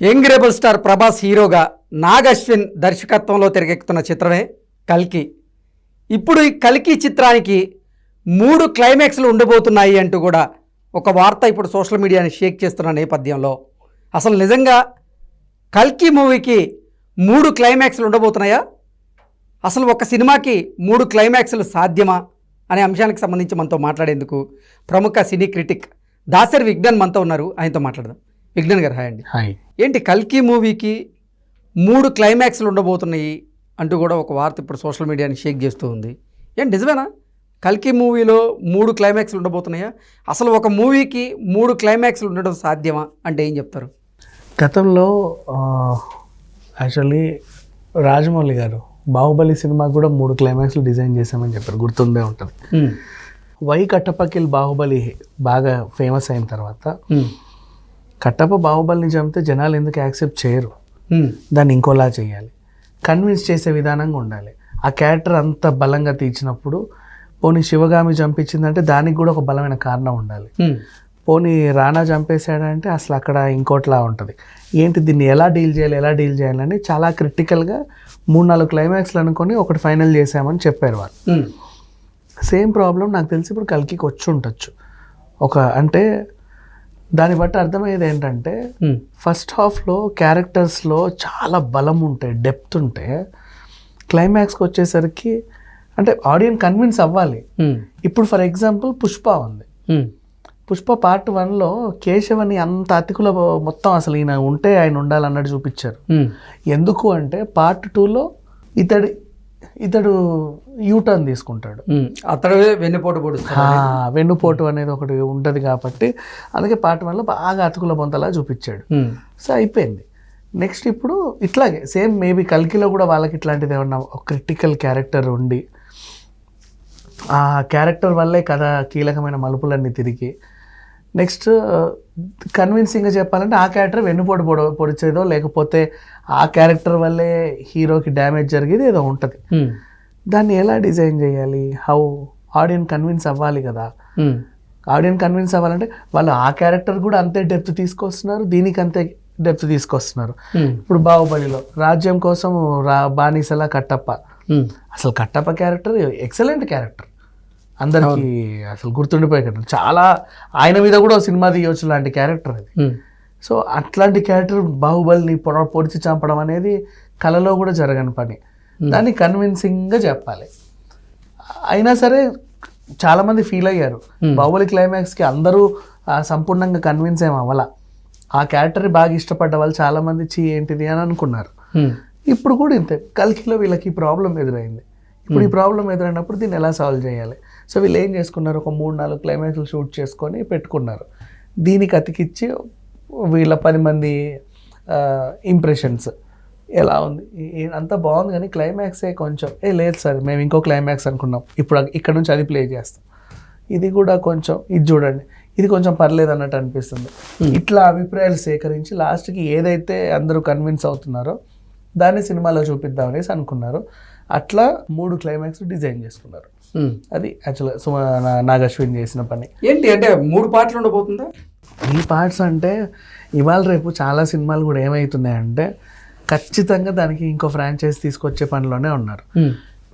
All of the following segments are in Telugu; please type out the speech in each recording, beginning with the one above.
యంగ్ రెబల్ స్టార్ ప్రభాస్ హీరోగా నాగ్ అశ్విన్ దర్శకత్వంలో తెరకెక్కుతున్న చిత్రమే కల్కి. ఇప్పుడు ఈ కల్కి చిత్రానికి 3 క్లైమాక్స్లు ఉండబోతున్నాయి అంటూ కూడా ఒక వార్త ఇప్పుడు సోషల్ మీడియాని షేక్ చేస్తున్న నేపథ్యంలో అసలు నిజంగా కల్కి మూవీకి 3 క్లైమాక్స్లు ఉండబోతున్నాయా? అసలు ఒక సినిమాకి 3 క్లైమాక్స్లు సాధ్యమా అనే అంశానికి సంబంధించి మనతో మాట్లాడేందుకు ప్రముఖ సినీ క్రిటిక్ దాసరి విజ్ఞాన్ మనతో ఉన్నారు. ఆయనతో మాట్లాడదాం. విజ్ఞాన్ గారు హాయ్ అండి. హాయ్. ఏంటి కల్కి మూవీకి 3 క్లైమాక్స్లు ఉండబోతున్నాయి అంటూ కూడా ఒక వార్త ఇప్పుడు సోషల్ మీడియాని షేక్ చేస్తూ ఉంది. ఏంటి నిజమేనా? కల్కి మూవీలో 3 క్లైమాక్స్లు ఉండబోతున్నాయా? అసలు ఒక మూవీకి 3 క్లైమాక్స్లు ఉండడం సాధ్యమా అంటే ఏం చెప్తారు? గతంలో యాక్చువల్లీ రాజమౌళి గారు బాహుబలి సినిమాకి కూడా 3 క్లైమాక్స్లు డిజైన్ చేశామని చెప్పారు, గుర్తుండే ఉంటుంది. వై కట్టప్పకిల్ బాహుబలి బాగా ఫేమస్ అయిన తర్వాత కట్టప్ప బాహుబలిని చంపితే జనాలు ఎందుకు యాక్సెప్ట్ చేయరు, దాన్ని ఇంకోలా చేయాలి, కన్విన్స్ చేసే విధానంగా ఉండాలి. ఆ క్యారెక్టర్ అంత బలంగా తీర్చినప్పుడు పోనీ శివగామి చంపించిందంటే దానికి కూడా ఒక బలమైన కారణం ఉండాలి. పోనీ రానా చంపేశాడంటే అసలు అక్కడ ఇంకోట్లా ఉంటుంది. ఏంటి దీన్ని ఎలా డీల్ చేయాలని చాలా క్రిటికల్గా 3-4 క్లైమాక్స్లు అనుకొని ఒకటి ఫైనల్ చేసామని చెప్పారు వాళ్ళు. సేమ్ ప్రాబ్లం నాకు తెలిసి ఇప్పుడు కల్కికి వచ్చి ఉండొచ్చు. అంటే దాన్ని బట్టి అర్థమయ్యేది ఏంటంటే ఫస్ట్ హాఫ్లో క్యారెక్టర్స్లో చాలా బలం ఉంటే, డెప్త్ ఉంటే, క్లైమాక్స్కి వచ్చేసరికి అంటే ఆడియన్స్ కన్విన్స్ అవ్వాలి. ఇప్పుడు ఫర్ ఎగ్జాంపుల్ పుష్ప ఉంది. పుష్ప పార్ట్ 1లో కేశవని అంత అతికుల మొత్తం అసలు ఈయన ఉంటే ఆయన ఉండాలన్నట్టు చూపించారు. ఎందుకు అంటే పార్ట్ 2లో ఇతడు యూటర్న్ తీసుకుంటాడు, అతడు వెన్నుపోటు అనేది ఒకటి ఉంటుంది కాబట్టి అందుకే పార్ట్ 1లో బాగా అతుకుల బొంతలా చూపించాడు. సో అయిపోయింది. నెక్స్ట్ ఇప్పుడు ఇట్లాగే సేమ్ మేబీ కల్కిలో కూడా వాళ్ళకి ఇట్లాంటిది ఏమన్నా ఒక క్రిటికల్ క్యారెక్టర్ ఉండి ఆ క్యారెక్టర్ వల్లే కథ కీలకమైన మలుపులన్నీ తిరిగి నెక్స్ట్ కన్విన్సింగ్గా చెప్పాలంటే ఆ క్యారెక్టర్ వెన్నుపోటు పొడిచేదో లేకపోతే ఆ క్యారెక్టర్ వల్లే హీరోకి డ్యామేజ్ జరిగేది ఏదో ఉంటుంది. దాన్ని ఎలా డిజైన్ చేయాలి? హౌ ఆడియన్స్ కన్విన్స్ అవ్వాలి కదా. ఆడియన్స్ కన్విన్స్ అవ్వాలంటే వాళ్ళు ఆ క్యారెక్టర్ కూడా అంతే డెప్త్ తీసుకొస్తున్నారు, దీనికి అంతే డెప్త్ తీసుకొస్తున్నారు. ఇప్పుడు బాహుబలిలో రాజ్యం కోసం బానిసలా కట్టప్ప, అసలు కట్టప్ప క్యారెక్టర్ ఎక్సలెంట్ క్యారెక్టర్, అందరికీ అసలు గుర్తుండిపోయే క్యారెక్టర్. చాలా ఆయన మీద కూడా సినిమా తీయవచ్చు లాంటి క్యారెక్టర్ అది. సో అట్లాంటి క్యారెక్టర్ బాహుబలిని పొడిచి చంపడం అనేది కళలో కూడా జరగని పని. దాన్ని కన్విన్సింగ్గా చెప్పాలి. అయినా సరే చాలామంది ఫీల్ అయ్యారు. బాహుబలి క్లైమాక్స్కి అందరూ సంపూర్ణంగా కన్విన్స్ ఏం అవ్వాల. ఆ క్యారెక్టర్ని బాగా ఇష్టపడ్డ వాళ్ళు చాలామంది ఏంటిది అని అనుకున్నారు. ఇప్పుడు కూడా ఇంతే. కల్కిలో వీళ్ళకి ప్రాబ్లం ఎదురైంది. ఇప్పుడు ఈ ప్రాబ్లం ఎదురైనప్పుడు దీన్ని ఎలా సాల్వ్ చేయాలి? సో వీళ్ళు ఏం చేసుకున్నారు, ఒక 3-4 క్లైమాక్స్లు షూట్ చేసుకొని పెట్టుకున్నారు. దీనికి అతికిచ్చి వీళ్ళ 10 మంది ఇంప్రెషన్స్ ఎలా ఉంది, అంతా బాగుంది కానీ క్లైమాక్సే కొంచెం లేదు సార్ మేము ఇంకో క్లైమాక్స్ అనుకున్నాం, ఇప్పుడు ఇక్కడ నుంచి అది ప్లే చేస్తాం, ఇది కూడా కొంచెం ఇది చూడండి, ఇది కొంచెం పర్లేదు అన్నట్టు అనిపిస్తుంది. ఇట్లా అభిప్రాయాలు సేకరించి లాస్ట్కి ఏదైతే అందరూ కన్విన్స్ అవుతున్నారో దాన్ని సినిమాలో చూపిద్దామనేసి అనుకున్నారు. అట్లా 3 క్లైమాక్స్ డిజైన్ చేసుకున్నారు. అది యాక్చువల్గా నాగ్ అశ్విన్ చేసిన పని. ఏంటి అంటే 3 పార్ట్లు ఉండబోతుందా? ఈ పార్ట్స్ అంటే ఇవాళ రేపు చాలా సినిమాలు కూడా ఏమవుతున్నాయంటే ఖచ్చితంగా దానికి ఇంకో ఫ్రాంచైజ్ తీసుకొచ్చే పనిలోనే ఉన్నారు.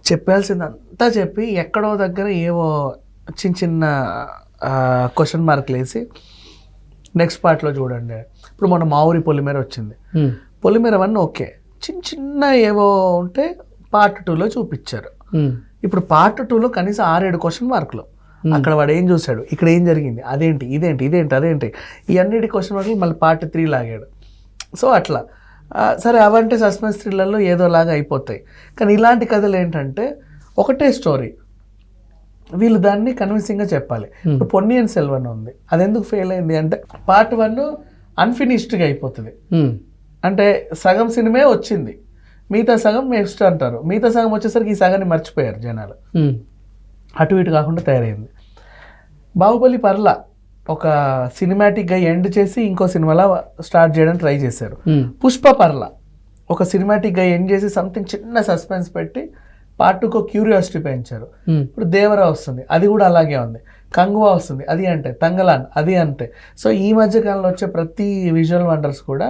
చెప్పాల్సిందంతా చెప్పి ఎక్కడో దగ్గర ఏవో చిన్న క్వశ్చన్ మార్కులు వేసి నెక్స్ట్ పార్ట్లో చూడండి. ఇప్పుడు మొన్న మా ఊరి పొలిమేర వచ్చింది. పొలిమేర 1 ఓకే, చిన్న ఏవో ఉంటే పార్ట్ 2లో చూపించారు. ఇప్పుడు పార్ట్ 2లో కనీసం 6-7 క్వశ్చన్ మార్కులు. అక్కడ వాడు ఏం చూశాడు, ఇక్కడ ఏం జరిగింది, అదేంటి అదేంటి ఈ అన్నిటి క్వశ్చన్ మార్కులు మళ్ళీ పార్ట్ 3 లాగాడు. సో అట్లా సరే అవంటే సస్పెన్స్ థ్రిల్లర్లో ఏదోలాగా అయిపోతాయి. కానీ ఇలాంటి కథలు ఏంటంటే ఒకటే స్టోరీ, వీళ్ళు దాన్ని కన్విన్సింగ్గా చెప్పాలి. ఇప్పుడు పొన్నియిన్ సెల్వన్ ఉంది, అది ఎందుకు ఫెయిల్ అయింది అంటే పార్ట్ 1 అన్ఫినిష్డ్గా అయిపోతుంది. అంటే సగం సినిమే వచ్చింది, మిగతా సగం నెక్స్ట్ అంటారు, మిగతా సగం వచ్చేసరికి ఈ సగాన్ని మర్చిపోయారు జనాలు. అటు ఇటు కాకుండా తయారైంది. బాహుబలి పర్లా ఒక సినిమాటిక్గా ఎండ్ చేసి ఇంకో సినిమాలా స్టార్ట్ చేయడానికి ట్రై చేశారు. పుష్ప పర్లా ఒక సినిమాటిక్గా ఎండ్ చేసి సంథింగ్ చిన్న సస్పెన్స్ పెట్టి పార్ట్ 2కో క్యూరియాసిటీ పెంచారు. ఇప్పుడు దేవరా వస్తుంది, అది కూడా అలాగే ఉంది. కంగువా వస్తుంది, అది అంటే తంగలాన్, అది అంతే. సో ఈ మధ్య కాలంలో వచ్చే ప్రతి విజువల్ వండర్స్ కూడా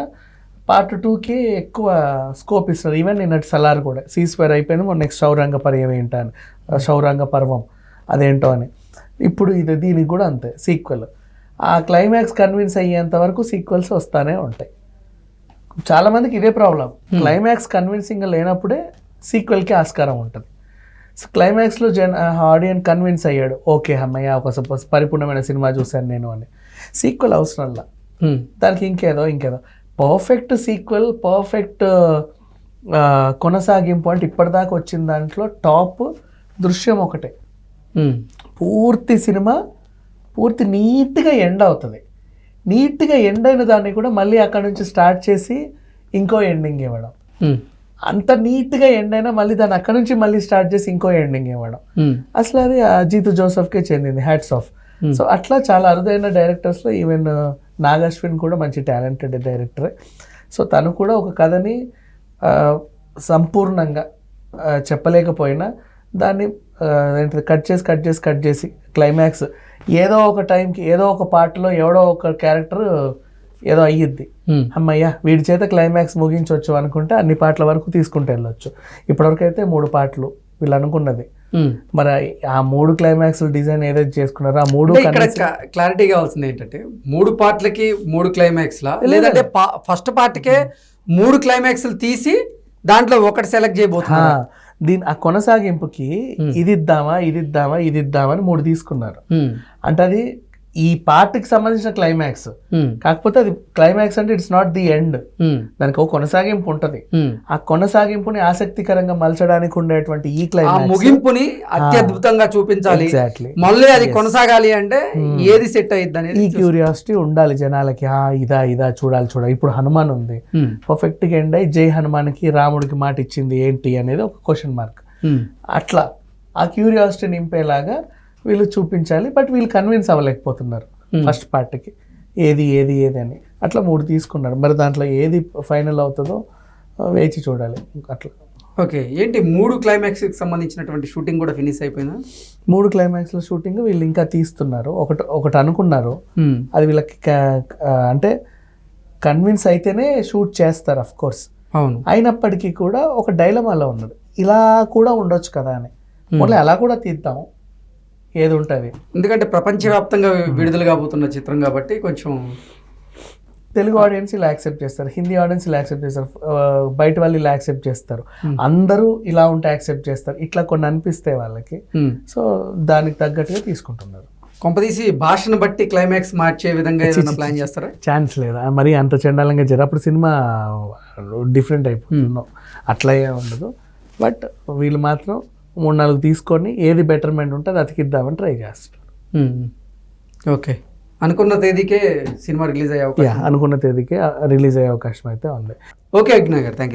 పార్ట్ 2కి ఎక్కువ స్కోప్ ఇస్తారు. ఈవెన్ నిన్నటి సలార్ కూడా సీస్వేర్ అయిపోయింది, మొన్న నెక్స్ట్ శౌరాంగ పర్వం ఏంటో అని, శౌరాంగ పర్వం అదేంటో అని. ఇప్పుడు దీనికి కూడా అంతే సీక్వెల్. ఆ క్లైమాక్స్ కన్విన్స్ అయ్యేంత వరకు సీక్వెల్స్ వస్తానే ఉంటాయి. చాలామందికి ఇదే ప్రాబ్లం, క్లైమాక్స్ కన్విన్సింగ్గా లేనప్పుడే సీక్వెల్కి ఆస్కారం ఉంటుంది. క్లైమాక్స్లో ఆడియన్స్ కన్విన్స్ అయ్యాడు, ఓకే అమ్మయ్య ఒక పరిపూర్ణమైన సినిమా చూశాను నేను అని. సీక్వెల్ అవసరంలా, దానికి ఇంకేదో పర్ఫెక్ట్ సీక్వెల్, పర్ఫెక్ట్ కొనసాగింపు అంటే ఇప్పటిదాకా వచ్చిన దాంట్లో టాప్ దృశ్యం ఒకటే. పూర్తి సినిమా పూర్తి నీట్గా ఎండ్ అవుతుంది. నీట్గా ఎండ్ అయిన దాన్ని కూడా మళ్ళీ అక్కడ నుంచి స్టార్ట్ చేసి ఇంకో ఎండింగ్ ఇవ్వడం. అంత నీట్గా ఎండ్ అయినా మళ్ళీ దాన్ని అక్కడ నుంచి మళ్ళీ స్టార్ట్ చేసి ఇంకో ఎండింగ్ ఇవ్వడం. అసలు అది అజిత్ జోసెఫ్కే చెందింది, హ్యాట్స్ ఆఫ్. సో అట్లా చాలా అరుదైన డైరెక్టర్స్లో ఈవెన్ నాగ్ అశ్విన్ కూడా మంచి టాలెంటెడ్ డైరెక్టరే. సో తను కూడా ఒక కథని సంపూర్ణంగా చెప్పలేకపోయినా దాన్ని కట్ చేసి క్లైమాక్స్ ఏదో ఒక టైంకి ఏదో ఒక పార్ట్లో ఎవడో ఒక క్యారెక్టర్ ఏదో అయ్యిద్ది, అమ్మయ్య వీడి చేత క్లైమాక్స్ ముగించవచ్చు అనుకుంటే అన్ని పాటల వరకు తీసుకుంటూ వెళ్ళొచ్చు. ఇప్పటివరకు అయితే 3 పాటలు వీళ్ళు అనుకున్నది. మరి ఆ 3 క్లైమాక్స్ డిజైన్ ఏదైతే చేసుకున్నారో ఆ 3 క్లారిటీ కావాల్సింది ఏంటంటే 3 పార్ట్లకి 3 క్లైమాక్స్ లా, లేదంటే ఫస్ట్ పార్ట్కే 3 క్లైమాక్స్ తీసి దాంట్లో ఒకటి సెలెక్ట్ చేయబోతున్నా. ఆ కొనసాగింపుకి ఇది ఇద్దామా అని 3 తీసుకున్నారు. అంటే అది ఈ పార్ట్కి సంబంధించిన క్లైమాక్స్, కాకపోతే అది క్లైమాక్స్ అంటే ఇట్స్ నాట్ ది ఎండ్, దానికి ఒక కొనసాగింపు ఉంటది. ఆ కొనసాగింపుని ఆసక్తికరంగా మలచడానికి ఉండేటువంటి ఈ క్లైమాక్స్ ముగింపుని అత్యద్భుతంగా చూపించాలి. ఎగ్జాక్ట్లీ, మళ్ళీ అది కొనసాగాలి అంటే ఏది సెట్ అయ్యిద్ది అనేది ఈ క్యూరియాసిటీ ఉండాలి జనాలకి. ఇదా చూడాలి. ఇప్పుడు హనుమాన్ ఉంది, పర్ఫెక్ట్ గా ఎండ్ అయ్యి జై హనుమాన్కి రాముడికి మాట ఇచ్చింది ఏంటి అనేది ఒక క్వశ్చన్ మార్క్. అట్లా ఆ క్యూరియాసిటీ నింపేలాగా వీళ్ళు చూపించాలి. బట్ వీళ్ళు కన్విన్స్ అవ్వలేకపోతున్నారు ఫస్ట్ పార్ట్కి ఏది అని. అట్లా 3 తీసుకున్నారు. మరి దాంట్లో ఏది ఫైనల్ అవుతుందో వేచి చూడాలి. అట్లా ఓకే. ఏంటి 3 క్లైమాక్స్కి సంబంధించినటువంటి షూటింగ్ కూడా ఫినిష్ అయిపోయిందా? 3 క్లైమాక్స్ల షూటింగ్ వీళ్ళు ఇంకా తీస్తున్నారు. ఒకటి అనుకున్నారు, అది వీళ్ళకి అంటే కన్విన్స్ అయితేనే షూట్ చేస్తారు అఫ్ కోర్స్. అవును. అయినప్పటికీ కూడా ఒక డైలమాలో ఉన్నది, ఇలా కూడా ఉండొచ్చు కదా అని. ఓన్లీ అలా కూడా తీద్దాం ఏది ఉంటుంది. ఎందుకంటే ప్రపంచవ్యాప్తంగా విడుదల కాబోతున్న చిత్రం కాబట్టి కొంచెం తెలుగు ఆడియన్స్ ఇలా యాక్సెప్ట్ చేస్తారు, హిందీ ఆడియన్స్ ఇలా యాక్సెప్ట్ చేస్తారు, బయట వాళ్ళు ఇలా యాక్సెప్ట్ చేస్తారు, అందరూ ఇలా ఉంటే యాక్సెప్ట్ చేస్తారు. ఇట్లా కొన్ని అనిపిస్తే వాళ్ళకి, సో దానికి తగ్గట్టుగా తీసుకుంటున్నారు. కొంపదీసి భాషను బట్టి క్లైమాక్స్ మార్చే విధంగా ఏదైనా ప్లాన్ చేస్తారా? ఛాన్స్ లేదా, మరి అంత చండాలంగా అప్పుడు సినిమా డిఫరెంట్ అయిపోతున్నాం, అట్లా ఉండదు. బట్ వీళ్ళు మాత్రం 3-4 తీసుకొని ఏది బెటర్మెంట్ ఉంటే అది అతికిద్దామని ట్రై చేస్తారు. ఓకే. అనుకున్న తేదీకే సినిమా రిలీజ్ అయ్యే అవకాశం అనుకున్న తేదీకే రిలీజ్ అయ్యే అవకాశం అయితే ఉంది. ఓకే అజ్ఞా గారు, థ్యాంక్ యూ.